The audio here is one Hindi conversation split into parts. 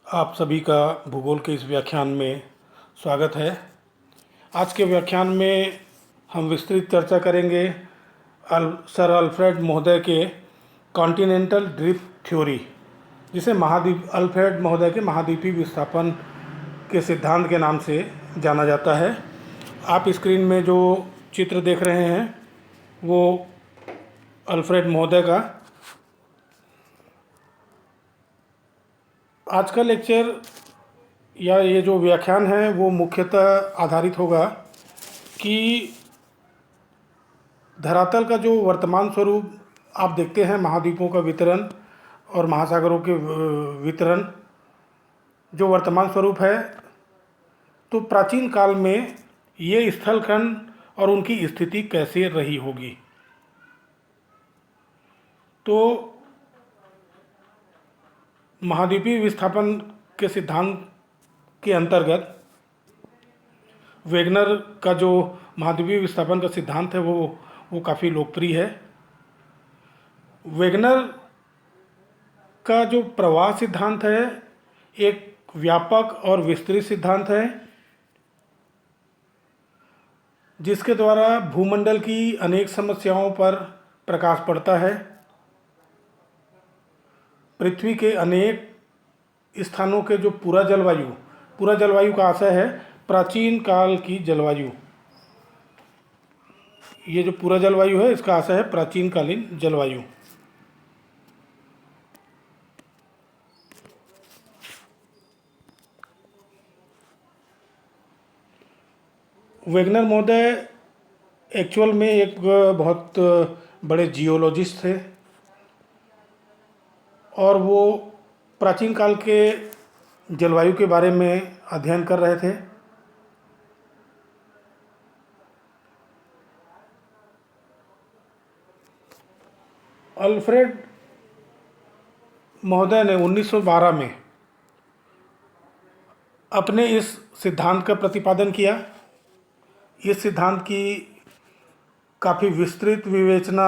आप सभी का भूगोल के इस व्याख्यान में स्वागत है। आज के व्याख्यान में हम विस्तृत चर्चा करेंगे सर अल्फ्रेड महोदय के कॉन्टिनेंटल ड्रिफ्ट थ्योरी, जिसे महाद्वीप अल्फ्रेड महोदय के महाद्वीपीय विस्थापन के सिद्धांत के नाम से जाना जाता है। आप स्क्रीन में जो चित्र देख रहे हैं वो अल्फ्रेड महोदय का। आज का लेक्चर या ये जो व्याख्यान है वो मुख्यतः आधारित होगा कि धरातल का जो वर्तमान स्वरूप आप देखते हैं, महाद्वीपों का वितरण और महासागरों के वितरण जो वर्तमान स्वरूप है, तो प्राचीन काल में ये स्थलखंड और उनकी स्थिति कैसे रही होगी। तो महाद्वीपीय विस्थापन के सिद्धांत के अंतर्गत वेगनर का जो महाद्वीपीय विस्थापन का सिद्धांत है वो काफ़ी लोकप्रिय है। वेगनर का जो प्रवाह सिद्धांत है एक व्यापक और विस्तृत सिद्धांत है, जिसके द्वारा भूमंडल की अनेक समस्याओं पर प्रकाश पड़ता है। पृथ्वी के अनेक स्थानों के जो पूरा जलवायु का आशय है प्राचीन काल की जलवायु। ये जो पूरा जलवायु है इसका आशय है प्राचीन कालीन जलवायु। वेगनर महोदय एक्चुअल में एक बहुत बड़े जियोलॉजिस्ट थे और वो प्राचीन काल के जलवायु के बारे में अध्ययन कर रहे थे। अल्फ्रेड महोदय ने 1912 में अपने इस सिद्धांत का प्रतिपादन किया। इस सिद्धांत की काफ़ी विस्तृत विवेचना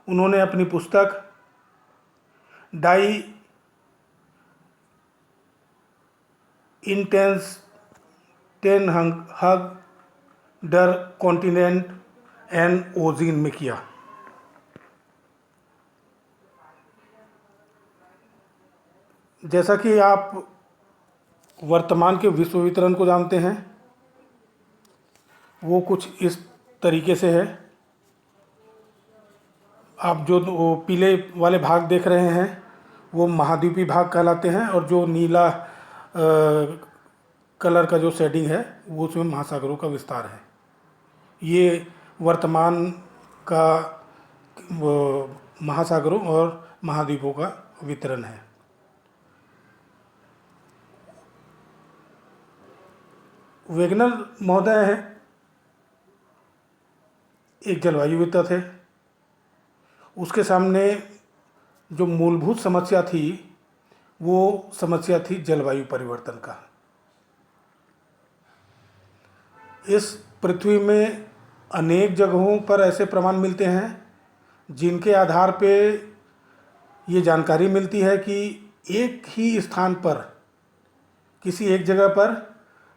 उन्होंने अपनी पुस्तक डाई इंटेंसटेनहग डर कॉन्टिनेंट एंड ओजीन में किया। जैसा कि आप वर्तमान के विश्व वितरण को जानते हैं, वो कुछ इस तरीके से है। आप जो पीले वाले भाग देख रहे हैं वो महाद्वीपीय भाग कहलाते हैं, और जो नीला कलर का जो शेडिंग है वो उसमें महासागरों का विस्तार है। ये वर्तमान का महासागरों और महाद्वीपों का वितरण है। वेगनर महोदय है एक जलवायुविद थे। उसके सामने जो मूलभूत समस्या थी वो समस्या थी जलवायु परिवर्तन का। इस पृथ्वी में अनेक जगहों पर ऐसे प्रमाण मिलते हैं जिनके आधार पे ये जानकारी मिलती है कि एक ही स्थान पर, किसी एक जगह पर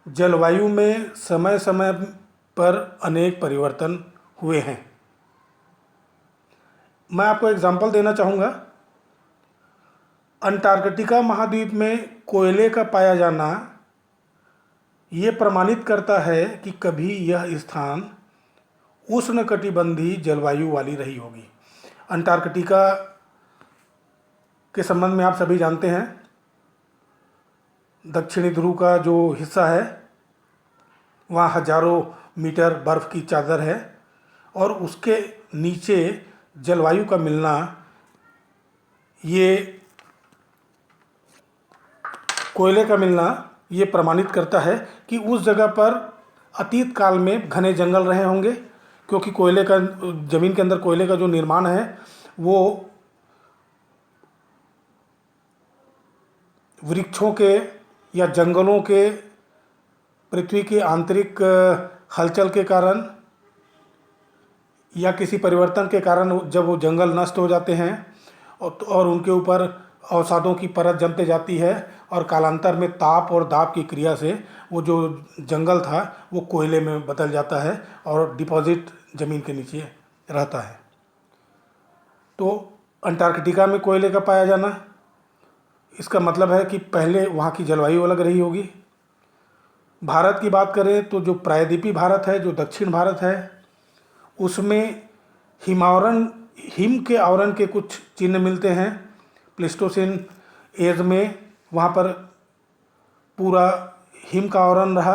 जलवायु में समय समय पर अनेक परिवर्तन हुए हैं। मैं आपको एग्जांपल देना चाहूँगा। अंटार्कटिका महाद्वीप में कोयले का पाया जाना ये प्रमाणित करता है कि कभी यह स्थान उष्णकटिबंधीय जलवायु वाली रही होगी। अंटार्कटिका के संबंध में आप सभी जानते हैं, दक्षिणी ध्रुव का जो हिस्सा है वहाँ हजारों मीटर बर्फ़ की चादर है, और उसके नीचे जलवायु का मिलना ये कोयले का मिलना ये प्रमाणित करता है कि उस जगह पर अतीत काल में घने जंगल रहे होंगे, क्योंकि कोयले का ज़मीन के अंदर कोयले का जो निर्माण है वो वृक्षों के या जंगलों के पृथ्वी की आंतरिक हलचल के कारण या किसी परिवर्तन के कारण जब वो जंगल नष्ट हो जाते हैं और उनके ऊपर अवसादों की परत जमते जाती है और कालांतर में ताप और दाब की क्रिया से वो जो जंगल था वो कोयले में बदल जाता है और डिपॉजिट ज़मीन के नीचे रहता है। तो अंटार्कटिका में कोयले का पाया जाना, इसका मतलब है कि पहले वहाँ की जलवायु अलग रही होगी। भारत की बात करें तो जो प्रायद्वीपीय भारत है, जो दक्षिण भारत है, उसमें हिमावरण हिम के आवरण के कुछ चिन्ह मिलते हैं। प्लेस्टोसिन एज में वहाँ पर पूरा हिम का आवरण रहा।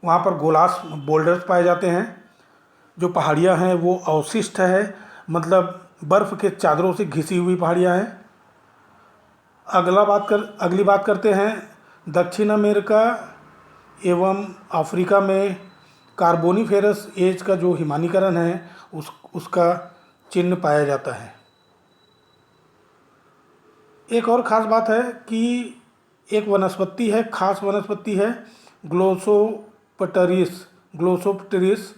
वहाँ पर गोलास बोल्डर्स पाए जाते हैं। जो पहाड़ियाँ हैं वो अवशिष्ट है, मतलब बर्फ़ के चादरों से घिसी हुई पहाड़ियाँ हैं। अगली बात करते हैं दक्षिण अमेरिका एवं अफ्रीका में कार्बोनिफेरस एज का जो हिमानीकरण है उसका चिन्ह पाया जाता है। एक और ख़ास बात है कि एक वनस्पति है, खास वनस्पति है ग्लोसोप्टेरिस।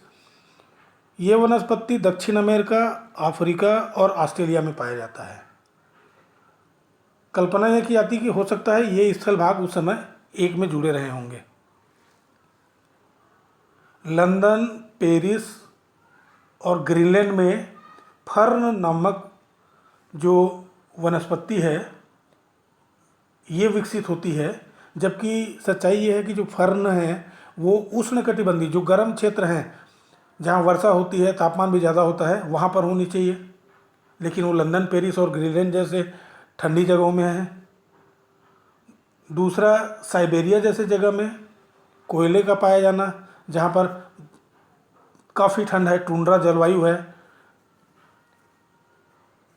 ये वनस्पति दक्षिण अमेरिका, अफ्रीका और ऑस्ट्रेलिया में पाया जाता है। कल्पना यह की जाती कि हो सकता है ये स्थल भाग उस समय एक में जुड़े रहे होंगे। लंदन, पेरिस और ग्रीनलैंड में फर्न नामक जो वनस्पति है ये विकसित होती है, जबकि सच्चाई ये है कि जो फर्न है वो उष्णकटिबंधीय जो गर्म क्षेत्र हैं जहाँ वर्षा होती है, तापमान भी ज़्यादा होता है, वहाँ पर होनी चाहिए, लेकिन वो लंदन, पेरिस और ग्रीनलैंड जैसे ठंडी जगहों में है। दूसरा, साइबेरिया जैसे जगह में कोयले का पाया जाना, जहाँ पर काफ़ी ठंड है, टुंड्रा जलवायु है,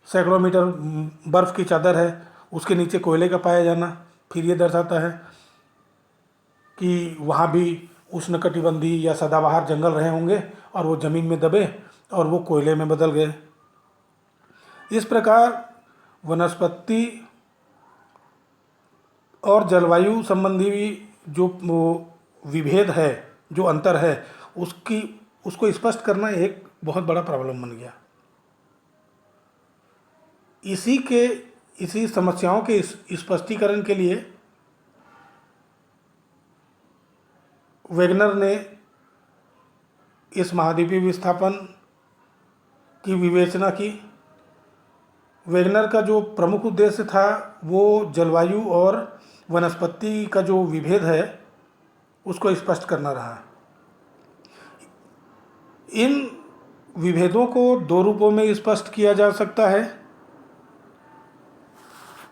सैकड़ों मीटर बर्फ़ की चादर है, उसके नीचे कोयले का पाया जाना फिर ये दर्शाता है कि वहाँ भी उष्णकटिबंधीय या सदाबहार जंगल रहे होंगे और वो ज़मीन में दबे और वो कोयले में बदल गए। इस प्रकार वनस्पति और जलवायु संबंधी जो विभेद है, जो अंतर है, उसको स्पष्ट करना एक बहुत बड़ा प्रॉब्लम बन गया। इसी समस्याओं के स्पष्टीकरण के लिए वेगनर ने इस महाद्वीपीय विस्थापन की विवेचना की। वेगनर का जो प्रमुख उद्देश्य था वो जलवायु और वनस्पति का जो विभेद है उसको स्पष्ट करना रहा। इन विभेदों को दो रूपों में स्पष्ट किया जा सकता है।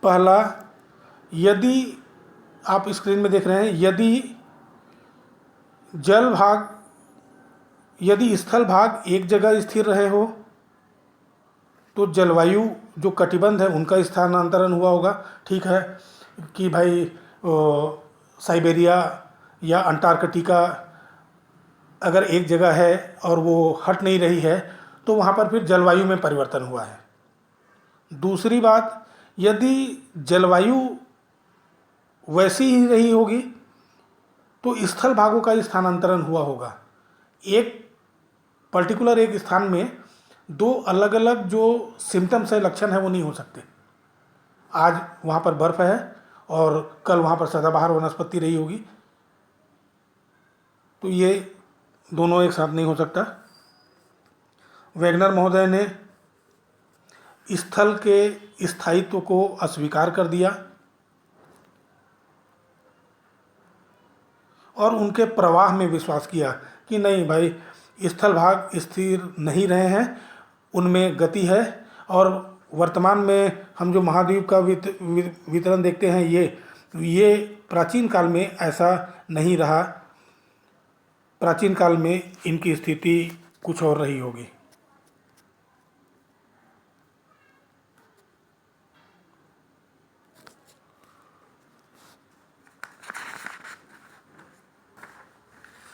पहला, यदि आप स्क्रीन में देख रहे हैं, यदि स्थल भाग एक जगह स्थिर रहे हो तो जलवायु जो कटिबंध है उनका स्थानांतरण हुआ होगा। ठीक है कि भाई साइबेरिया या अंटार्कटिका अगर एक जगह है और वो हट नहीं रही है तो वहाँ पर फिर जलवायु में परिवर्तन हुआ है। दूसरी बात, यदि जलवायु वैसी ही रही होगी तो स्थल भागों का स्थानांतरण हुआ होगा। एक स्थान में दो अलग अलग जो सिम्टम्स है, लक्षण है, वो नहीं हो सकते। आज वहाँ पर बर्फ़ है और कल वहाँ पर सदाबहार वनस्पति रही होगी, तो ये दोनों एक साथ नहीं हो सकता। वेगनर महोदय ने स्थल के स्थायित्व को अस्वीकार कर दिया और उनके प्रवाह में विश्वास किया कि नहीं भाई, स्थल भाग स्थिर नहीं रहे हैं, उनमें गति है। और वर्तमान में हम जो महाद्वीप का वितरण देखते हैं ये प्राचीन काल में ऐसा नहीं रहा। प्राचीन काल में इनकी स्थिति कुछ और रही होगी।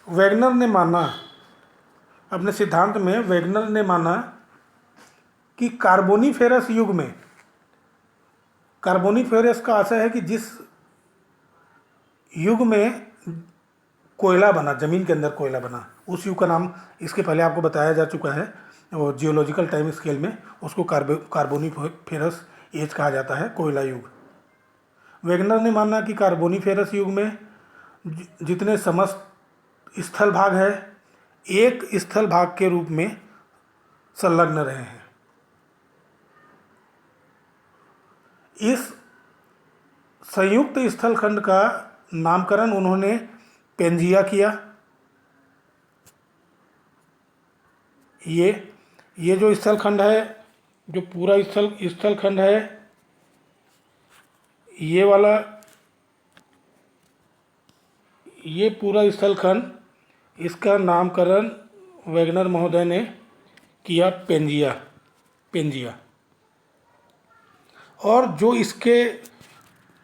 वेगनर ने माना, अपने सिद्धांत में वेगनर ने माना कि कार्बोनिफेरस युग में, कार्बोनिफेरस का आशय है कि जिस युग में कोयला बना, ज़मीन के अंदर कोयला बना, उस युग का नाम इसके पहले आपको बताया जा चुका है, वो जियोलॉजिकल टाइम स्केल में उसको कार्बोनिफेरस एज कहा जाता है, कोयला युग। वेगनर ने माना कि कार्बोनिफेरस युग में जितने समस्त स्थल भाग है एक स्थल भाग के रूप में संलग्न रहे हैं। इस संयुक्त स्थलखंड का नामकरण उन्होंने पेंजिया किया। ये जो स्थलखंड है, जो पूरा स्थलखंड है, ये वाला, ये पूरा स्थलखंड, इसका नामकरण वेगनर महोदय ने किया पेंजिया। और जो इसके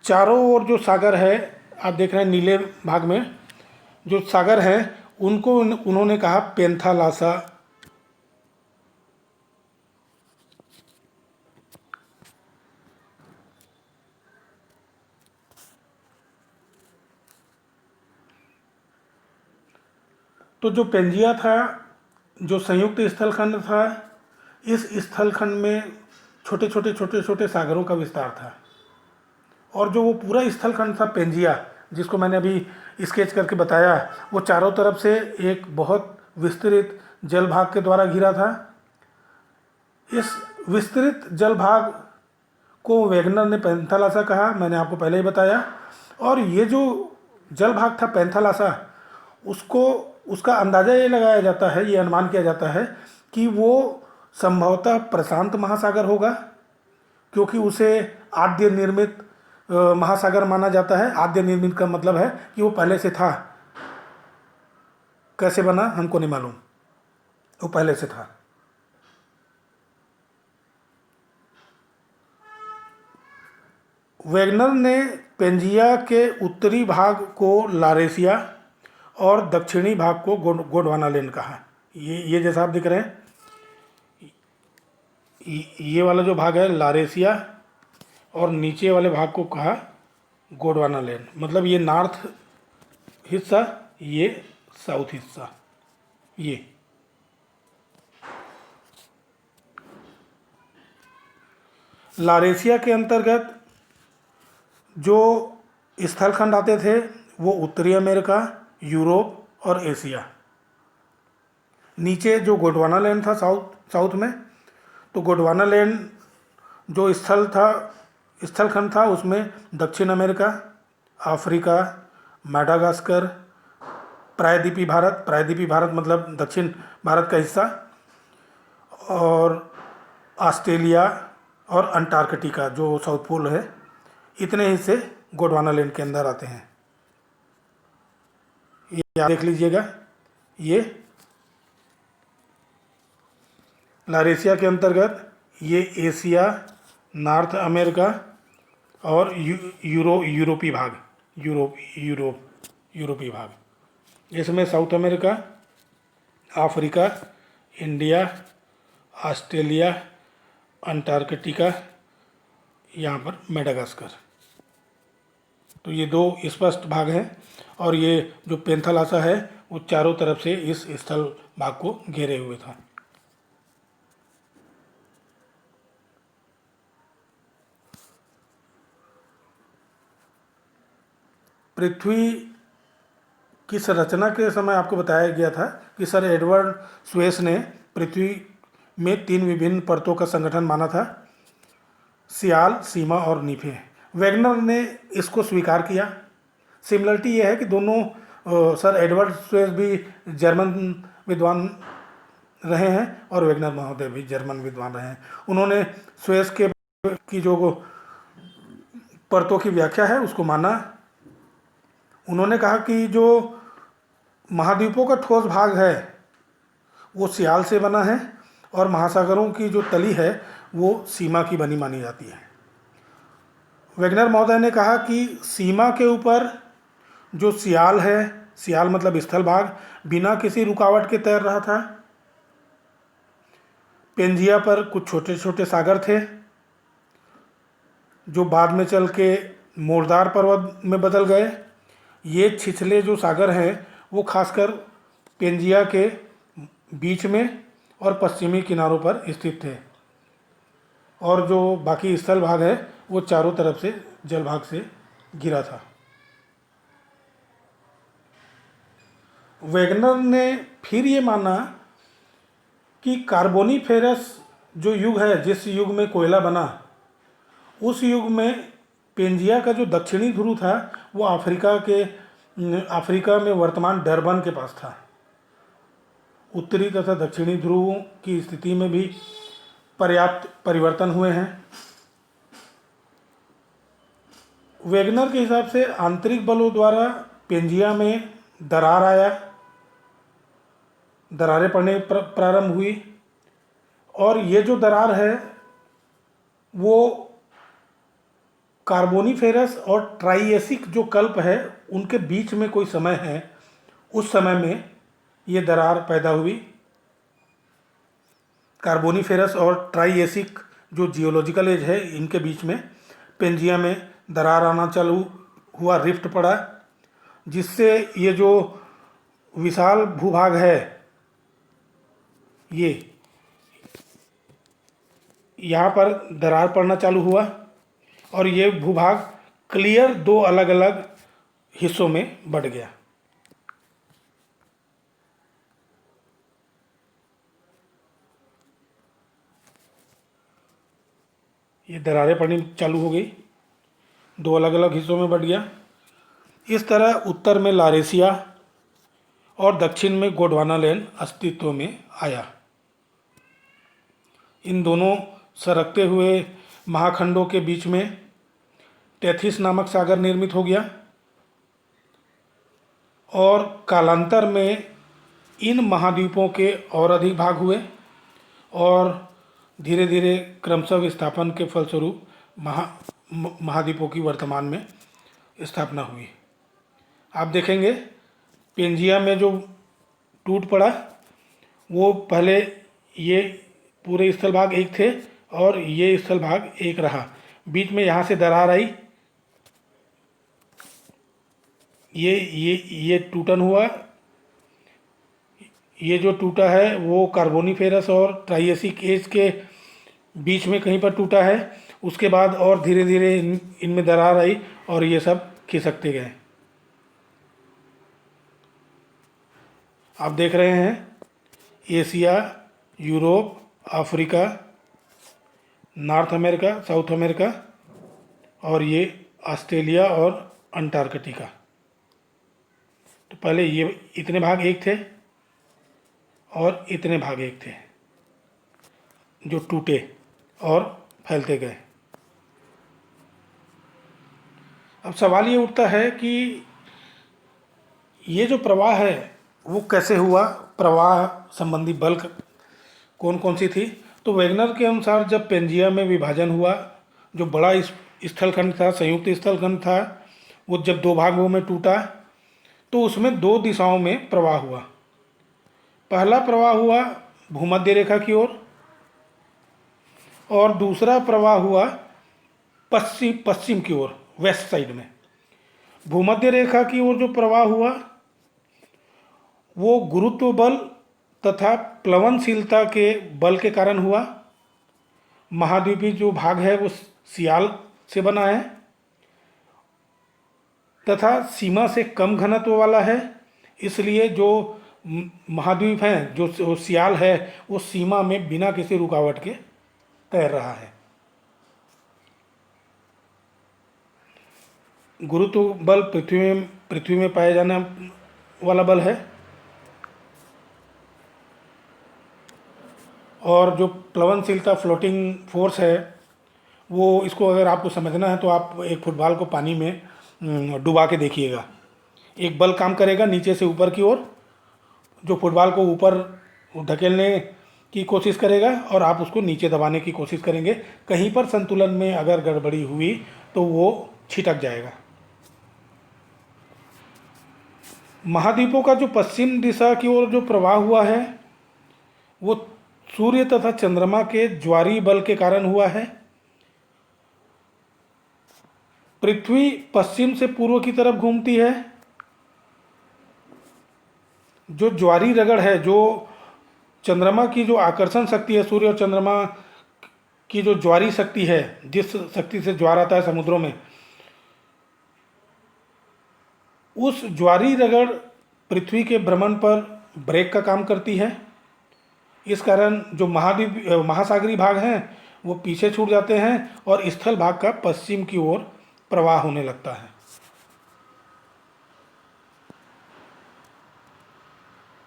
चारों ओर जो सागर है, आप देख रहे हैं नीले भाग में जो सागर है, उनको उन्होंने कहा पेंथालासा। तो जो पेंजिया था, जो संयुक्त स्थलखंड था, इस स्थलखंड में छोटे छोटे सागरों का विस्तार था। और जो वो पूरा स्थलखंड था पेंजिया, जिसको मैंने अभी स्केच करके बताया, वो चारों तरफ से एक बहुत विस्तृत जल भाग के द्वारा घिरा था। इस विस्तृत जल भाग को वेगनर ने पेंथालासा कहा, मैंने आपको पहले ही बताया। और ये जो जल भाग था पेंथालासा, उसका अंदाज़ा ये लगाया जाता है, ये अनुमान किया जाता है कि वो संभवतः प्रशांत महासागर होगा, क्योंकि उसे आद्य निर्मित महासागर माना जाता है। आद्य निर्मित का मतलब है कि वो पहले से था, कैसे बना हमको नहीं मालूम, वो पहले से था। वेगनर ने पेंजिया के उत्तरी भाग को लारेसिया और दक्षिणी भाग को गोंडवानालैंड कहा। ये जैसा आप दिख रहे हैं, ये वाला जो भाग है लारेसिया, और नीचे वाले भाग को कहा गोंडवानालैंड। मतलब ये नॉर्थ हिस्सा, ये साउथ हिस्सा। ये लारेसिया के अंतर्गत जो स्थलखंड आते थे वो उत्तरी अमेरिका, यूरोप और एशिया। नीचे जो गोंडवानालैंड था साउथ में, तो गोंडवानालैंड जो स्थलखंड था उसमें दक्षिण अमेरिका, अफ्रीका, मैडागास्कर, प्रायद्वीपीय भारत मतलब दक्षिण भारत का हिस्सा, और ऑस्ट्रेलिया और अंटार्कटिका जो साउथ पोल है, इतने हिस्से गोंडवानालैंड के अंदर आते हैं। ये आप देख लीजिएगा, ये लारेसिया के अंतर्गत ये एशिया, नॉर्थ अमेरिका और यूरोपीय भाग। इसमें south America, Africa, India, Australia, Antarctica, यहाँ पर मेडागास्कर। तो ये दो स्पष्ट भाग हैं। और ये जो पेंथालासा है वो चारों तरफ से इस स्थल भाग को घेरे हुए था। पृथ्वी की संरचना के समय आपको बताया गया था कि सर एडवर्ड स्वेस ने पृथ्वी में 3 विभिन्न परतों का संगठन माना था, सियाल, सीमा और नीफे। वेगनर ने इसको स्वीकार किया। सिमिलरिटी ये है कि दोनों सर एडवर्ड स्वेस भी जर्मन विद्वान रहे हैं और वेगनर महोदय भी जर्मन विद्वान रहे हैं। उन्होंने स्वेस की जो परतों की व्याख्या है उसको माना। उन्होंने कहा कि जो महाद्वीपों का ठोस भाग है वो सियाल से बना है और महासागरों की जो तली है वो सीमा की बनी मानी जाती है। वेगनर महोदय ने कहा कि सीमा के ऊपर जो सियाल है, सियाल मतलब स्थल भाग, बिना किसी रुकावट के तैर रहा था। पेंजिया पर कुछ छोटे छोटे सागर थे जो बाद में चल के मोरदार पर्वत में बदल गए। ये छिछले जो सागर हैं वो खासकर पेंजिया के बीच में और पश्चिमी किनारों पर स्थित थे। और जो बाकी स्थल भाग है वो चारों तरफ से जल भाग से घिरा था। वैगनर ने फिर ये माना कि कार्बोनीफेरस जो युग है, जिस युग में कोयला बना, उस युग में पेंजिया का जो दक्षिणी ध्रुव था वो अफ्रीका में वर्तमान डरबन के पास था। उत्तरी तथा दक्षिणी ध्रुवों की स्थिति में भी पर्याप्त परिवर्तन हुए हैं। वैगनर के हिसाब से आंतरिक बलों द्वारा पेंजिया में दरारें पड़ने प्रारंभ हुई, और ये जो दरार है वो कार्बोनीफेरस और ट्राइएसिक जो कल्प है उनके बीच में कोई समय है, उस समय में ये दरार पैदा हुई। कार्बोनीफेरस और ट्राइएसिक जो जियोलॉजिकल एज है, इनके बीच में पेंजिया में दरार आना चालू हुआ, रिफ्ट पड़ा, जिससे ये जो विशाल भूभाग है ये यहाँ पर दरार पड़ना चालू हुआ, और ये भूभाग क्लियर दो अलग अलग हिस्सों में बढ़ गया। ये दरारें पड़नी चालू हो गई, दो अलग अलग हिस्सों में बढ़ गया। इस तरह उत्तर में लारेसिया और दक्षिण में गोंडवानालैंड अस्तित्व में आया। इन दोनों सरकते हुए महाखंडों के बीच में टेथिस नामक सागर निर्मित हो गया, और कालांतर में इन महाद्वीपों के और अधिक भाग हुए, और धीरे धीरे क्रमशः विस्थापन के फलस्वरूप महाद्वीपों की वर्तमान में स्थापना हुई। आप देखेंगे पेंजिया में जो टूट पड़ा वो पहले ये पूरे स्थल भाग एक थे और ये स्थल भाग एक रहा, बीच में यहाँ से दरार आई, ये टूटन हुआ। ये जो टूटा है वो कार्बोनीफेरस और ट्राइएसिक एज के बीच में कहीं पर टूटा है। उसके बाद और धीरे धीरे इनमें दरार आई और ये सब खिसकते गए। आप देख रहे हैं Asia, Europe, Africa, north America, south America, और ये ऑस्ट्रेलिया और अंटार्कटिका। तो पहले ये इतने भाग एक थे और इतने भाग एक थे जो टूटे और फैलते गए। अब सवाल ये उठता है कि ये जो प्रवाह है वो कैसे हुआ, प्रवाह संबंधी बल कौन कौन सी थी। तो वैगनर के अनुसार जब पेंजिया में विभाजन हुआ, जो बड़ा स्थलखंड था, संयुक्त स्थलखंड था, वो जब दो भागों में टूटा तो उसमें दो दिशाओं में प्रवाह हुआ। पहला प्रवाह हुआ भूमध्य रेखा की ओर और दूसरा प्रवाह हुआ पश्चिम की ओर, वेस्ट साइड में। भूमध्य रेखा की ओर जो प्रवाह हुआ वो गुरुत्व बल तथा प्लवनशीलता के बल के कारण हुआ। महाद्वीपीय जो भाग है वो सियाल से बना है तथा सीमा से कम घनत्व वाला है, इसलिए जो महाद्वीप हैं, जो सियाल है, वो सीमा में बिना किसी रुकावट के तैर रहा है। गुरुत्व बल पृथ्वी में पाया जाने वाला बल है, और जो प्लवनशीलता फ्लोटिंग फोर्स है वो, इसको अगर आपको समझना है तो आप एक फुटबॉल को पानी में डुबा के देखिएगा। एक बल काम करेगा नीचे से ऊपर की ओर, जो फुटबॉल को ऊपर धकेलने की कोशिश करेगा और आप उसको नीचे दबाने की कोशिश करेंगे। कहीं पर संतुलन में अगर गड़बड़ी हुई तो वो छिटक जाएगा। महाद्वीपों का जो पश्चिम दिशा की ओर जो प्रवाह हुआ है वो सूर्य तथा चंद्रमा के ज्वारीय बल के कारण हुआ है। पृथ्वी पश्चिम से पूर्व की तरफ घूमती है। जो ज्वारीय रगड़ है, जो चंद्रमा की जो आकर्षण शक्ति है सूर्य और चंद्रमा की जो ज्वारी शक्ति है, जिस शक्ति से ज्वार आता है समुद्रों में, उस ज्वारी रगड़ पृथ्वी के भ्रमण पर ब्रेक का काम करती है। इस कारण जो महासागरीय भाग हैं वो पीछे छूट जाते हैं और स्थल भाग का पश्चिम की ओर प्रवाह होने लगता है।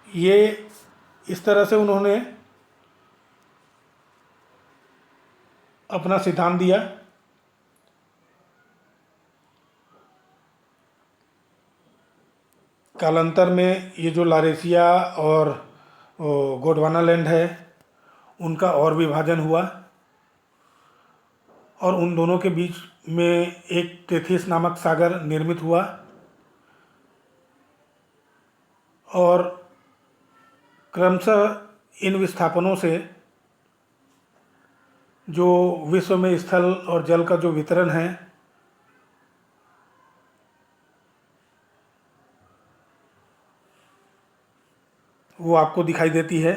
ये इस तरह से उन्होंने अपना सिद्धांत दिया। कालांतर में ये जो लारेशिया और गोंडवानालैंड है उनका और विभाजन हुआ और उन दोनों के बीच में एक टेथिस नामक सागर निर्मित हुआ और क्रमशः इन विस्थापनों से जो विश्व में स्थल और जल का जो वितरण है वो आपको दिखाई देती है।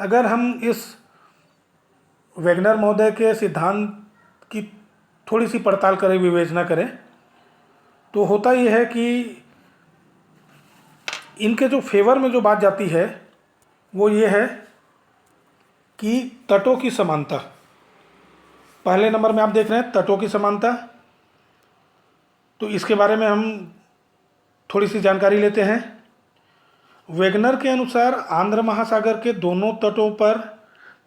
अगर हम इस वेगनर महोदय के सिद्धांत की थोड़ी सी पड़ताल करें, विवेचना करें, तो होता ये है कि इनके जो फेवर में जो बात जाती है वो ये है कि तटों की समानता। पहले नंबर में आप देख रहे हैं तटों की समानता। तो इसके बारे में हम थोड़ी सी जानकारी लेते हैं। वेगनर के अनुसार आंध्र महासागर के दोनों तटों पर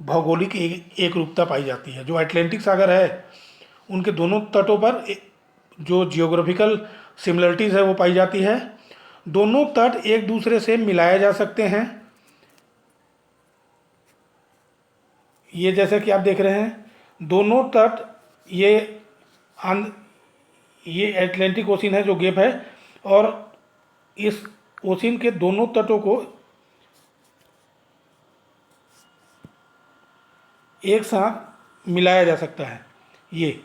भौगोलिक एक रूपता पाई जाती है। जो अटलांटिक सागर है उनके दोनों तटों पर जो जियोग्राफिकल सिमिलरिटीज़ है वो पाई जाती है। दोनों तट एक दूसरे से मिलाए जा सकते हैं। ये जैसे कि आप देख रहे हैं दोनों तट, ये अटलांटिक ओशियन है जो गैप है, और इस ओशियन के दोनों तटों को एक साथ मिलाया जा सकता है। ये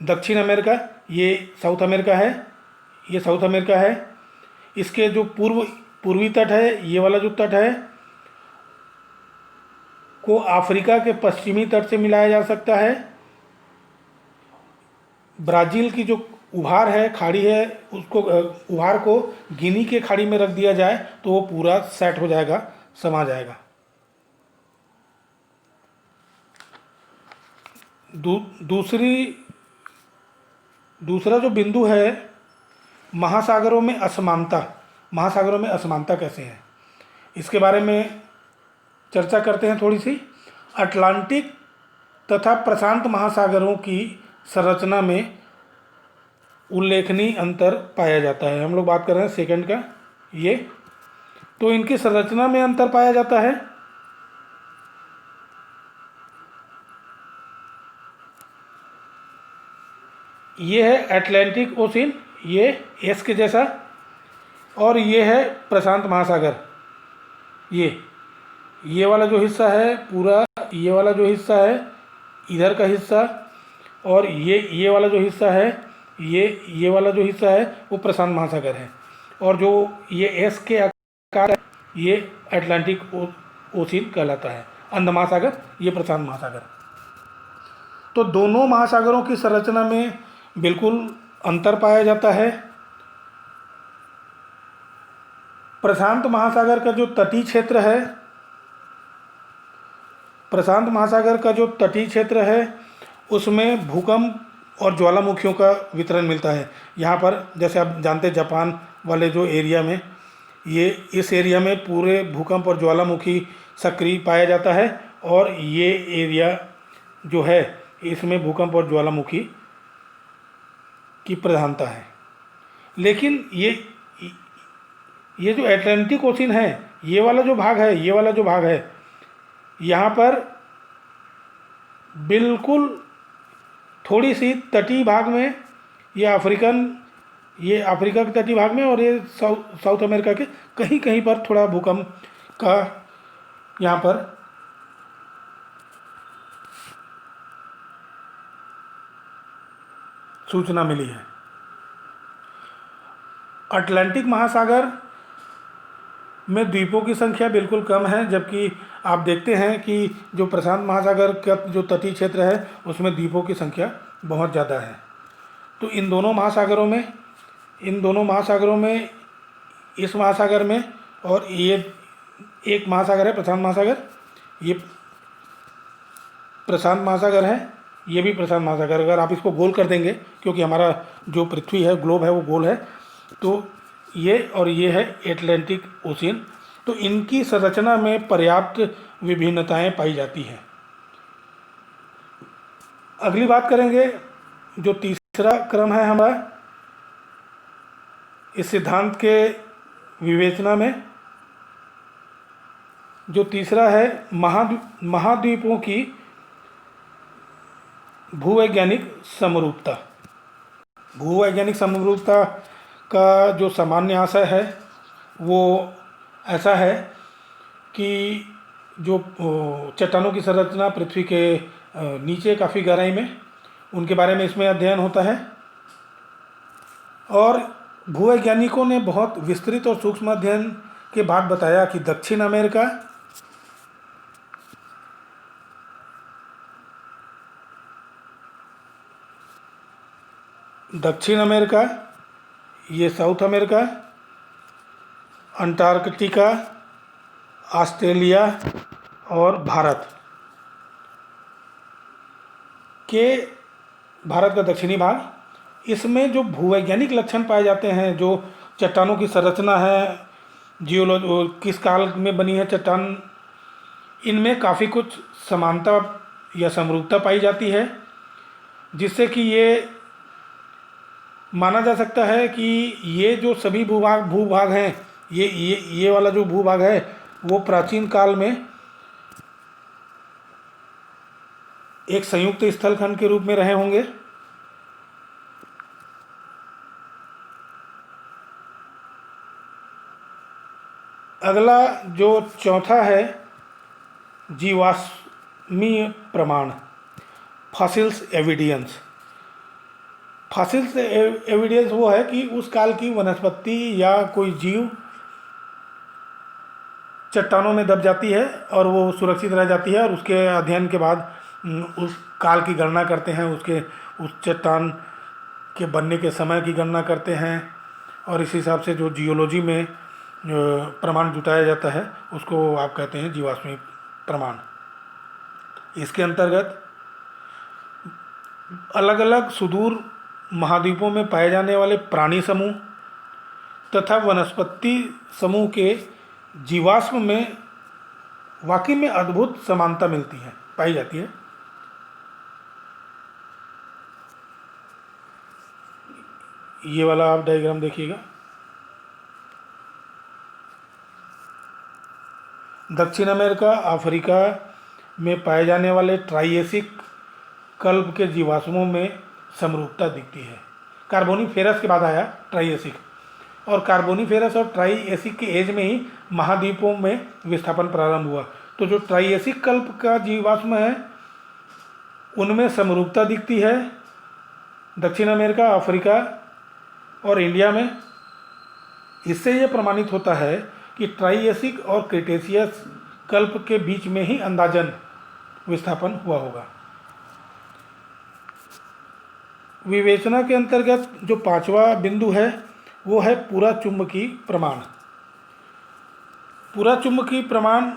दक्षिण अमेरिका, ये साउथ अमेरिका है, ये साउथ अमेरिका है। इसके जो पूर्वी तट है, ये वाला जो तट है को अफ्रीका के पश्चिमी तट से मिलाया जा सकता है। ब्राज़ील की जो उभार है, खाड़ी है, उसको उभार को गिनी के खाड़ी में रख दिया जाए तो वो पूरा सेट हो जाएगा, समा जाएगा। दूसरा जो बिंदु है महासागरों में असमानता। महासागरों में असमानता कैसे है इसके बारे में चर्चा करते हैं थोड़ी सी। अटलांटिक तथा प्रशांत महासागरों की संरचना में उल्लेखनीय अंतर पाया जाता है। हम लोग बात कर रहे हैं सेकंड का। ये तो इनकी संरचना में अंतर पाया जाता है। ये है अटलांटिक ओशियन, ये एस के जैसा, और ये है प्रशांत महासागर। ये वाला जो हिस्सा है पूरा, ये वाला जो हिस्सा है इधर का हिस्सा, और ये वाला जो हिस्सा है, ये वाला जो हिस्सा है वो प्रशांत महासागर है। और जो ये एस के आकार है ये अटलांटिक ओशियन कहलाता है। अंध महासागर, ये प्रशांत महासागर। तो दोनों महासागरों की संरचना में बिल्कुल अंतर पाया जाता है। प्रशांत महासागर का जो तटीय क्षेत्र है, प्रशांत महासागर का जो तटीय क्षेत्र है उसमें भूकंप और ज्वालामुखियों का वितरण मिलता है। यहाँ पर जैसे आप जानते हैं जापान वाले जो एरिया में, ये इस एरिया में पूरे भूकंप और ज्वालामुखी सक्रिय पाया जाता है, और ये एरिया जो है इसमें भूकंप और ज्वालामुखी की प्रधानता है। लेकिन ये जो अटलांटिक ओशियन है, ये वाला जो भाग है, ये वाला जो भाग है, यहाँ पर बिल्कुल थोड़ी सी तटीय भाग में ये अफ्रीका के तटीय भाग में, और ये साउथ अमेरिका के कहीं कहीं पर थोड़ा भूकंप का यहाँ पर सूचना मिली है। अटलांटिक महासागर में द्वीपों की संख्या बिल्कुल कम है, जबकि आप देखते हैं कि जो प्रशांत महासागर का जो तटीय क्षेत्र है उसमें द्वीपों की संख्या बहुत ज़्यादा है। तो इन दोनों महासागरों में, इस महासागर में और ये एक महासागर है प्रशांत महासागर, ये प्रशांत महासागर है, ये भी प्रशांत महासागर। अगर आप इसको गोल कर देंगे, क्योंकि हमारा जो पृथ्वी है, ग्लोब है, वो गोल है, तो ये और ये है एटलांटिक ओशियन। तो इनकी संरचना में पर्याप्त विभिन्नताएं पाई जाती हैं। अगली बात करेंगे, जो तीसरा क्रम है हमारा इस सिद्धांत के विवेचना में, जो तीसरा है महाद्वीपों की भूवैज्ञानिक समरूपता। भूवैज्ञानिक समरूपता का जो सामान्य आशय है वो ऐसा है कि जो चट्टानों की संरचना पृथ्वी के नीचे काफ़ी गहराई में, उनके बारे में इसमें अध्ययन होता है। और भूवैज्ञानिकों ने बहुत विस्तृत और सूक्ष्म अध्ययन के बाद बताया कि दक्षिण अमेरिका, ये साउथ अमेरिका, अंटार्कटिका, ऑस्ट्रेलिया और भारत का दक्षिणी भाग, इसमें जो भूवैज्ञानिक लक्षण पाए जाते हैं, जो चट्टानों की संरचना है, किस काल में बनी है चट्टान, इनमें काफ़ी कुछ समानता या समरूपता पाई जाती है, जिससे कि ये माना जा सकता है कि ये जो सभी भूभाग हैं, ये वाला जो भूभाग है वो प्राचीन काल में एक संयुक्त स्थलखंड के रूप में रहे होंगे। अगला जो चौथा है जीवाश्मीय प्रमाण, फॉसिल्स एविडेंस। फॉसिल्स एविडेंस वो है कि उस काल की वनस्पति या कोई जीव चट्टानों में दब जाती है और वो सुरक्षित रह जाती है, और उसके अध्ययन के बाद उस काल की गणना करते हैं, उस चट्टान के बनने के समय की गणना करते हैं, और इस हिसाब से जो जियोलॉजी में प्रमाण जुटाया जाता है उसको आप कहते हैं जीवाश्मी प्रमाण। इसके अंतर्गत अलग अलग सुदूर महाद्वीपों में पाए जाने वाले प्राणी समूह तथा वनस्पति समूह के जीवाश्म में वाकई में अद्भुत समानता पाई जाती है। ये वाला आप डायग्राम देखिएगा। दक्षिण अमेरिका, अफ्रीका में पाए जाने वाले ट्राइएसिक कल्प के जीवाश्मों में समरूपता दिखती है। कार्बोनीफेरस के बाद आया ट्राइएसिक, और कार्बोनीफेरस और ट्राइएसिक के एज में ही महाद्वीपों में विस्थापन प्रारंभ हुआ। तो जो ट्राइएसिक कल्प का जीवाश्म है उनमें समरूपता दिखती है दक्षिण अमेरिका, अफ्रीका और इंडिया में। इससे यह प्रमाणित होता है कि ट्राइएसिक और क्रिटेशियस कल्प के बीच में ही अंदाजन विस्थापन हुआ होगा। विवेचना के अंतर्गत जो पांचवा बिंदु है वो है पूरा चुंबकीय प्रमाण। पूरा चुंबकीय प्रमाण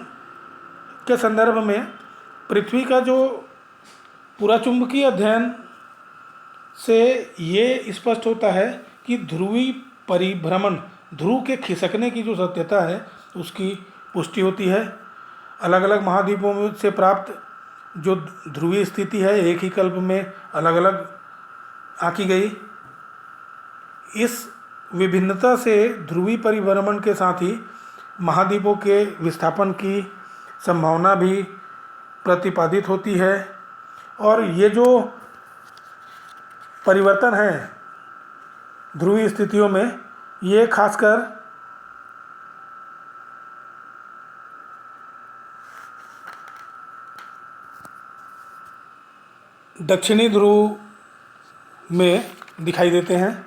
के संदर्भ में पृथ्वी का जो पूरा चुंबकीय अध्ययन से ये स्पष्ट होता है कि ध्रुवीय परिभ्रमण, ध्रुव के खिसकने की जो सत्यता है उसकी पुष्टि होती है। अलग अलग महाद्वीपों से प्राप्त जो ध्रुवीय स्थिति है एक ही कल्प में अलग अलग आकी गई। इस विभिन्नता से ध्रुवीय परिभ्रमण के साथ ही महाद्वीपों के विस्थापन की संभावना भी प्रतिपादित होती है, और ये जो परिवर्तन है ध्रुवीय स्थितियों में, ये खासकर दक्षिणी ध्रुव में दिखाई देते हैं।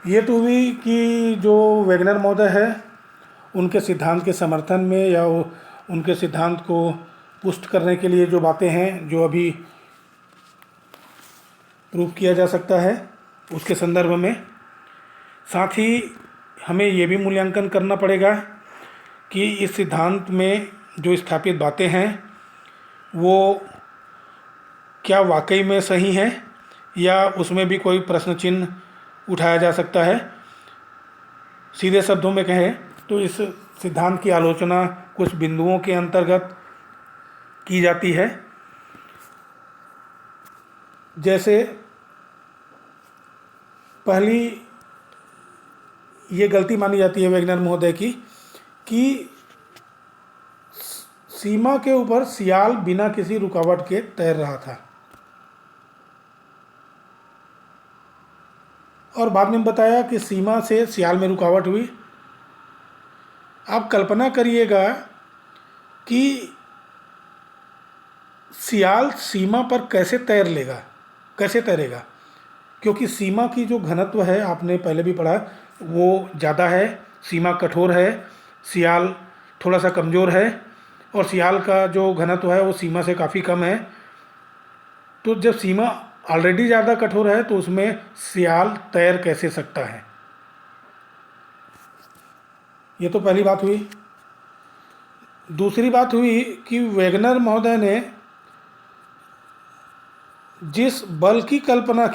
ये तो हुई कि जो वेगनर महोदय है उनके सिद्धांत के समर्थन में या उनके सिद्धांत को पुष्ट करने के लिए जो बातें हैं जो अभी प्रूफ किया जा सकता है उसके संदर्भ में। साथ ही हमें ये भी मूल्यांकन करना पड़ेगा कि इस सिद्धांत में जो स्थापित बातें हैं वो क्या वाकई में सही हैं या उसमें भी कोई प्रश्न चिन्ह उठाया जा सकता है। सीधे शब्दों में कहें तो इस सिद्धांत की आलोचना कुछ बिंदुओं के अंतर्गत की जाती है। जैसे पहली ये गलती मानी जाती है वेगनर महोदय की कि सीमा के ऊपर सियाल बिना किसी रुकावट के तैर रहा था, और बाद में बताया कि सीमा से सियाल में रुकावट हुई। आप कल्पना करिएगा कि सियाल सीमा पर कैसे तैरेगा, क्योंकि सीमा की जो घनत्व है आपने पहले भी पढ़ा वो ज़्यादा है, सीमा कठोर है, सियाल थोड़ा सा कमज़ोर है, और सियाल का जो घनत्व है वो सीमा से काफ़ी कम है। तो जब सीमा ऑलरेडी ज़्यादा कठोर है तो उसमें सियाल तैर कैसे सकता है। ये तो पहली बात हुई। दूसरी बात हुई कि वेगनर महोदय ने जिस बल की कल्पना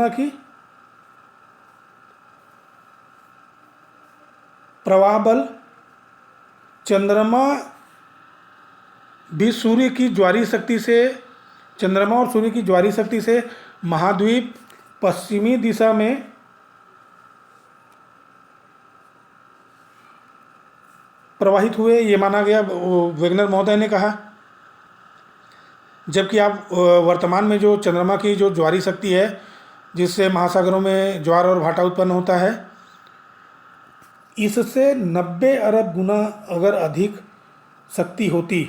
की प्रवाह बल, चंद्रमा और सूर्य की ज्वारीय शक्ति से महाद्वीप पश्चिमी दिशा में प्रवाहित हुए, ये माना गया, वेगनर महोदय ने कहा। जबकि आप वर्तमान में जो चंद्रमा की जो ज्वारीय शक्ति है जिससे महासागरों में ज्वार और भाटा उत्पन्न होता है, इससे 90 अरब गुना अगर अधिक शक्ति होती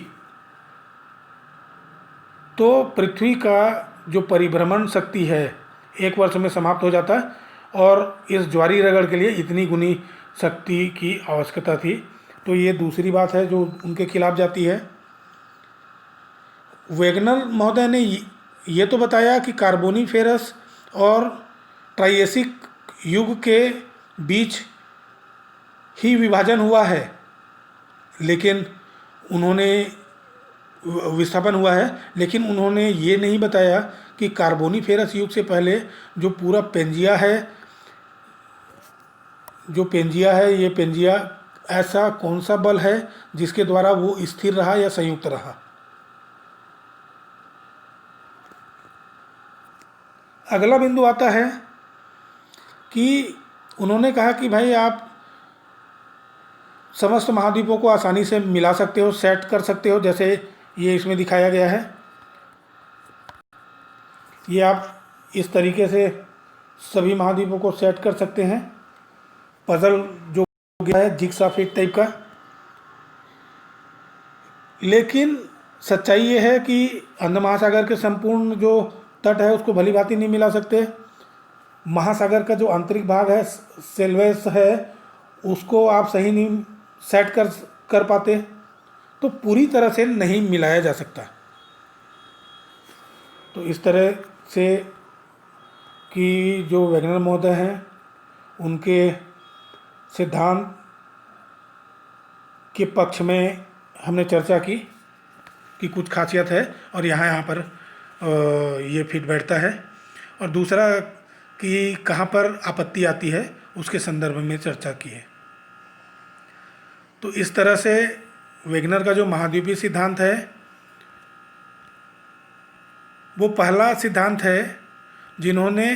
तो पृथ्वी का जो परिभ्रमण शक्ति है 1 वर्ष में समाप्त हो जाता, और इस ज्वारीय रगड़ के लिए इतनी गुनी शक्ति की आवश्यकता थी। तो ये दूसरी बात है जो उनके खिलाफ जाती है। वेगनर महोदय ने ये तो बताया कि कार्बोनीफेरस और ट्राइएसिक युग के बीच ही विभाजन हुआ है, लेकिन उन्होंने ये नहीं बताया कि कार्बोनीफेरस युग से पहले जो पूरा पेंजिया है, ये पेंजिया ऐसा कौन सा बल है जिसके द्वारा वो स्थिर रहा या संयुक्त रहा। अगला बिंदु आता है कि उन्होंने कहा कि भाई आप समस्त महाद्वीपों को आसानी से मिला सकते हो, सेट कर सकते हो, जैसे ये इसमें दिखाया गया है। ये आप इस तरीके से सभी महाद्वीपों को सेट कर सकते हैं। पजल जो गया है जिग्सा फिट टाइप का। लेकिन सच्चाई ये है कि अंध महासागर के संपूर्ण जो तट है उसको भली भांति नहीं मिला सकते। महासागर का जो आंतरिक भाग है, सेल्वेस है, उसको आप सही नहीं सेट कर पाते, तो पूरी तरह से नहीं मिलाया जा सकता। तो इस तरह से कि जो वेगनर महोदय हैं उनके सिद्धांत के पक्ष में हमने चर्चा की कि कुछ खासियत है और यहाँ पर ये फिट बैठता है, और दूसरा कि कहाँ पर आपत्ति आती है उसके संदर्भ में चर्चा की है। तो इस तरह से वेगनर का जो महाद्वीपीय सिद्धांत है वो पहला सिद्धांत है जिन्होंने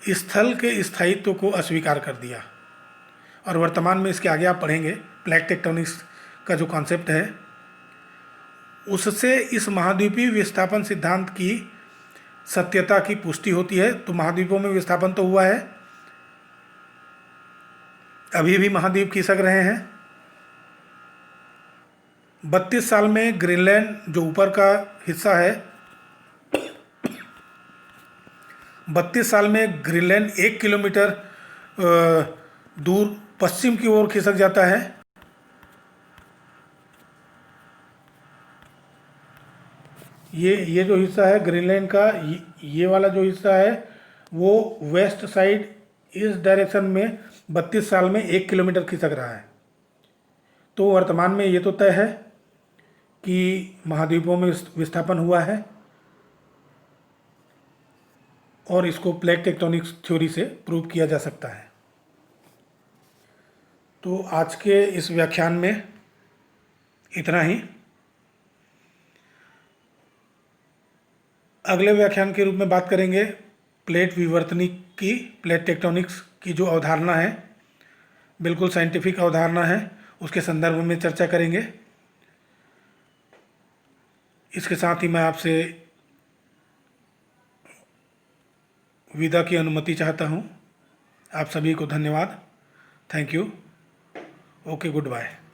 स्थल के स्थायित्व को अस्वीकार कर दिया, और वर्तमान में इसके आगे आप पढ़ेंगे प्लेट टेक्टोनिक्स का जो कॉन्सेप्ट है उससे इस महाद्वीपीय विस्थापन सिद्धांत की सत्यता की पुष्टि होती है। तो महाद्वीपों में विस्थापन तो हुआ है, अभी भी महाद्वीप खिसक रहे हैं। 32 साल में ग्रीनलैंड जो ऊपर का हिस्सा है 32 साल में ग्रीनलैंड 1 किलोमीटर दूर पश्चिम की ओर खिसक जाता है। ये जो हिस्सा है ग्रीनलैंड का, ये वाला जो हिस्सा है वो वेस्ट साइड इस डायरेक्शन में 32 साल में 1 किलोमीटर खिसक रहा है। तो वर्तमान में ये तो तय है कि महाद्वीपों में विस्थापन हुआ है और इसको प्लेट टेक्टोनिक्स थ्योरी से प्रूव किया जा सकता है। तो आज के इस व्याख्यान में इतना ही। अगले व्याख्यान के रूप में बात करेंगे प्लेट विवर्तनिक की, प्लेट टेक्टोनिक्स की जो अवधारणा है, बिल्कुल साइंटिफिक अवधारणा है, उसके संदर्भ में चर्चा करेंगे। इसके साथ ही मैं आपसे विदा की अनुमति चाहता हूँ। आप सभी को धन्यवाद। Thank you. Okay, good bye.